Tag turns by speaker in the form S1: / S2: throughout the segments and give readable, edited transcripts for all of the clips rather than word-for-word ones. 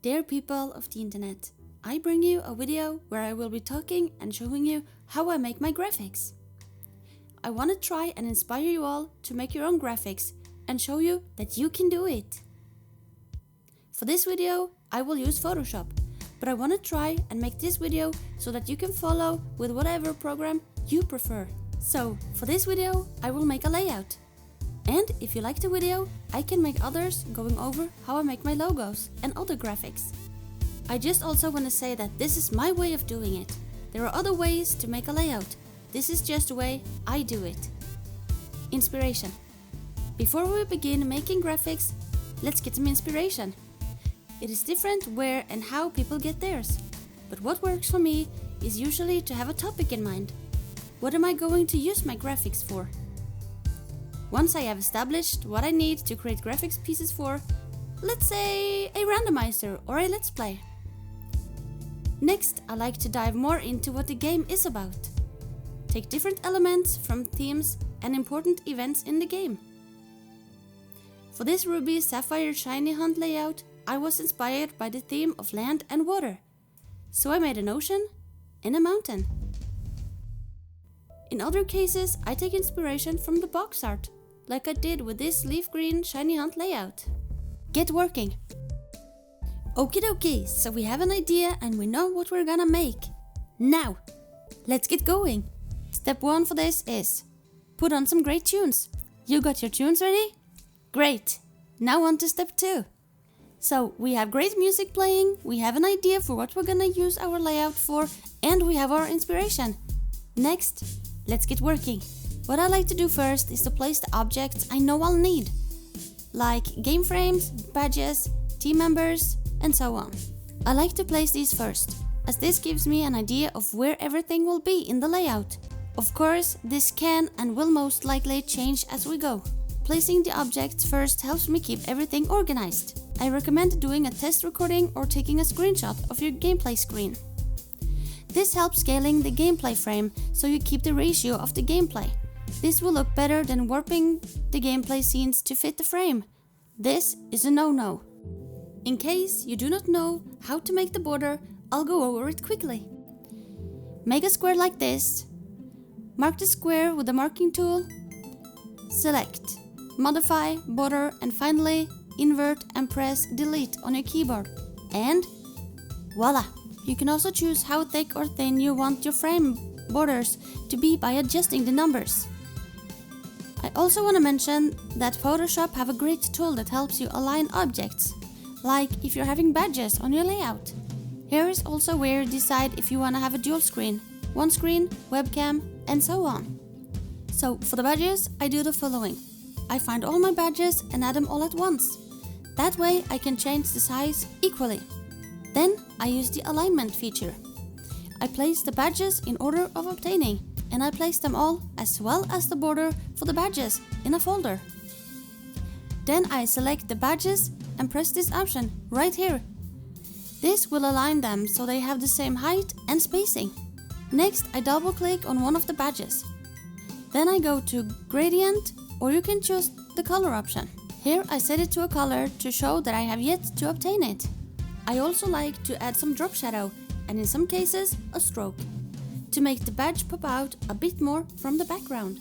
S1: Dear people of the internet, I bring you a video where I will be talking and showing you how I make my graphics. I want to try and inspire you all to make your own graphics and show you that you can do it. For this video, I will use Photoshop, but I want to try and make this video so that you can follow with whatever program you prefer. So, for this video, I will make a layout. And if you like the video, I can make others going over how I make my logos and other graphics. I just also want to say that this is my way of doing it. There are other ways to make a layout. This is just the way I do it. Inspiration. Before we begin making graphics, let's get some inspiration. It is different where and how people get theirs. But what works for me is usually to have a topic in mind. What am I going to use my graphics for? Once I have established what I need to create graphics pieces for, let's say a randomizer or a let's play. Next, I like to dive more into what the game is about. Take different elements from themes and important events in the game. For this Ruby Sapphire Shiny Hunt layout, I was inspired by the theme of land and water. So I made an ocean and a mountain. In other cases, I take inspiration from the box art, like I did with this leaf green Shiny Hunt layout. Get working! Okie dokie, so we have an idea and we know what we're gonna make. Now, let's get going! Step 1 for this is put on some great tunes. You got your tunes ready? Great! Now on to step 2. So, we have great music playing, we have an idea for what we're gonna use our layout for, and we have our inspiration. Next, let's get working. What I like to do first is to place the objects I know I'll need, like game frames, badges, team members, and so on. I like to place these first, as this gives me an idea of where everything will be in the layout. Of course, this can and will most likely change as we go. Placing the objects first helps me keep everything organized. I recommend doing a test recording or taking a screenshot of your gameplay screen. This helps scaling the gameplay frame so you keep the ratio of the gameplay. This will look better than warping the gameplay scenes to fit the frame. This is a no-no. In case you do not know how to make the border, I'll go over it quickly. Make a square like this. Mark the square with the marking tool. Select, modify, border, and finally invert and press delete on your keyboard. And voila! You can also choose how thick or thin you want your frame borders to be by adjusting the numbers. I also want to mention that Photoshop have a great tool that helps you align objects, like if you're having badges on your layout. Here is also where you decide if you want to have a dual screen, one screen, webcam, and so on. So for the badges, I do the following. I find all my badges and add them all at once. That way I can change the size equally. Then I use the alignment feature. I place the badges in order of obtaining, and I place them all as well as the border for the badges in a folder. Then I select the badges and press this option right here. This will align them so they have the same height and spacing. Next, I double click on one of the badges. Then I go to gradient, or you can choose the color option. Here I set it to a color to show that I have yet to obtain it. I also like to add some drop shadow and in some cases a stroke to make the badge pop out a bit more from the background.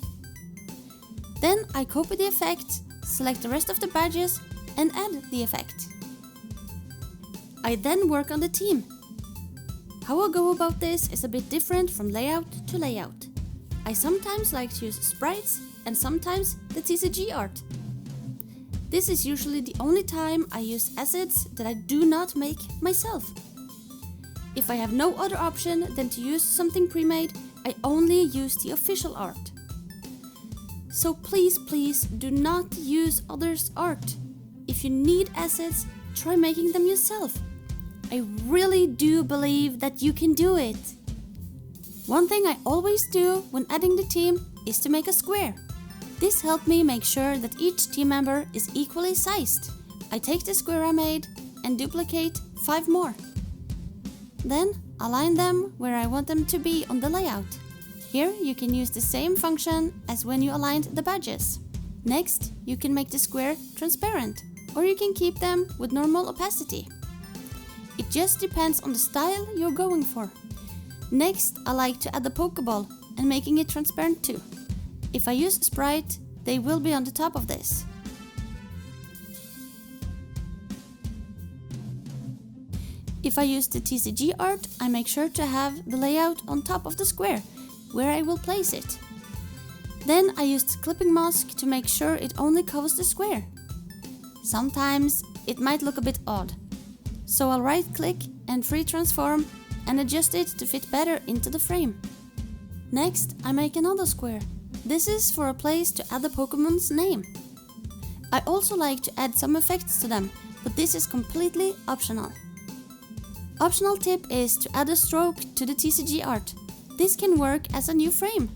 S1: Then I copy the effect, select the rest of the badges and add the effect. I then work on the team. How I go about this is a bit different from layout to layout. I sometimes like to use sprites and sometimes the TCG art. This is usually the only time I use assets that I do not make myself. If I have no other option than to use something pre-made, I only use the official art. So please do not use others' art. If you need assets, try making them yourself. I really do believe that you can do it. One thing I always do when adding the team is to make a square. This helped me make sure that each team member is equally sized. I take the square I made and duplicate 5 more. Then align them where I want them to be on the layout. Here you can use the same function as when you aligned the badges. Next, you can make the square transparent, or you can keep them with normal opacity. It just depends on the style you're going for. Next, I like to add the Pokeball and making it transparent too. If I use Sprite, they will be on the top of this. If I use the TCG art, I make sure to have the layout on top of the square, where I will place it. Then I used clipping mask to make sure it only covers the square. Sometimes it might look a bit odd, so I'll right click and free transform and adjust it to fit better into the frame. Next, I make another square. This is for a place to add the Pokemon's name. I also like to add some effects to them, but this is completely optional. Optional tip is to add a stroke to the TCG art. This can work as a new frame.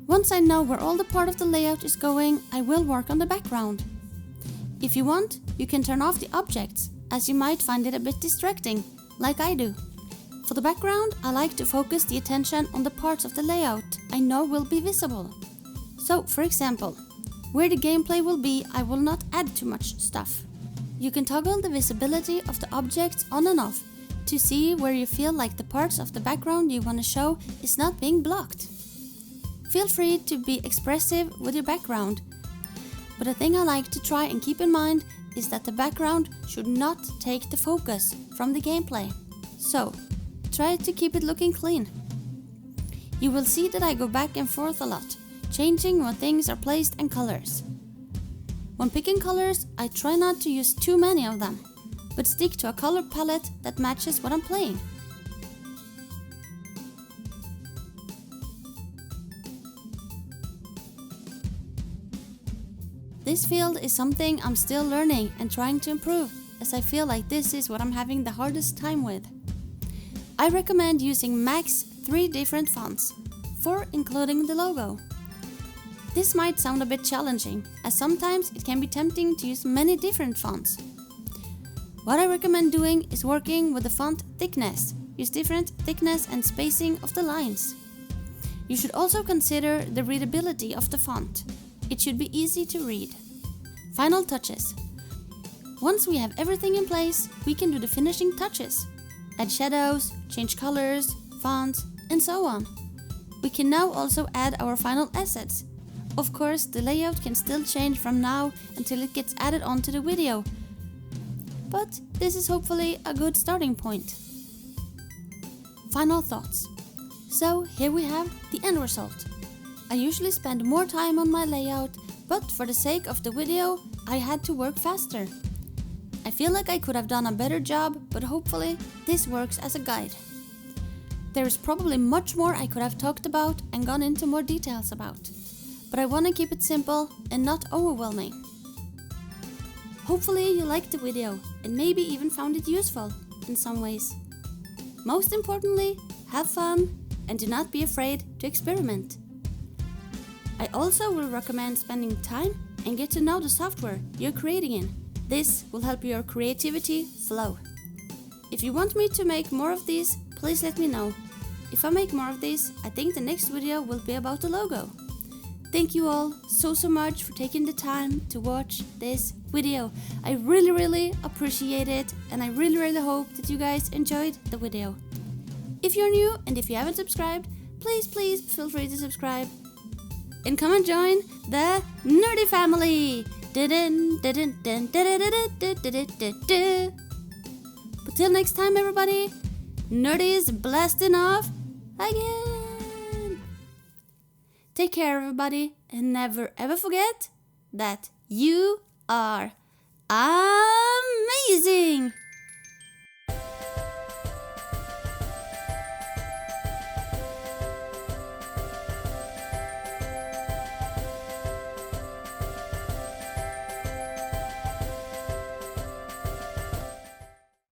S1: Once I know where all the part of the layout is going, I will work on the background. If you want, you can turn off the objects, as you might find it a bit distracting, like I do. For the background, I like to focus the attention on the parts of the layout I know will be visible. So, for example, where the gameplay will be, I will not add too much stuff. You can toggle the visibility of the objects on and off to see where you feel like the parts of the background you want to show is not being blocked. Feel free to be expressive with your background, but a thing I like to try and keep in mind is that the background should not take the focus from the gameplay. So, try to keep it looking clean. You will see that I go back and forth a lot, changing where things are placed and colors. When picking colors, I try not to use too many of them, but stick to a color palette that matches what I'm playing. This field is something I'm still learning and trying to improve, as I feel like this is what I'm having the hardest time with. I recommend using max 3 different fonts, 4 including the logo. This might sound a bit challenging, as sometimes it can be tempting to use many different fonts. What I recommend doing is working with the font thickness. Use different thickness and spacing of the lines. You should also consider the readability of the font. It should be easy to read. Final touches. Once we have everything in place, we can do the finishing touches. Add shadows, change colors, fonts, and so on. We can now also add our final assets. Of course, the layout can still change from now until it gets added onto the video. But this is hopefully a good starting point. Final thoughts. So here we have the end result. I usually spend more time on my layout, but for the sake of the video, I had to work faster. I feel like I could have done a better job, but hopefully this works as a guide. There is probably much more I could have talked about and gone into more details about, but I want to keep it simple and not overwhelming. Hopefully you liked the video and maybe even found it useful in some ways. Most importantly, have fun and do not be afraid to experiment. I also will recommend spending time and get to know the software you're creating in. This will help your creativity flow. If you want me to make more of these, please let me know. If I make more of these, I think the next video will be about the logo. Thank you all so much for taking the time to watch this video. I really appreciate it, and I really hope that you guys enjoyed the video. If you're new and if you haven't subscribed, please feel free to subscribe. And come and join the Nerdy family! But till next time everybody, Nerdy's blasting off again! Take care everybody, and never ever forget that you are amazing!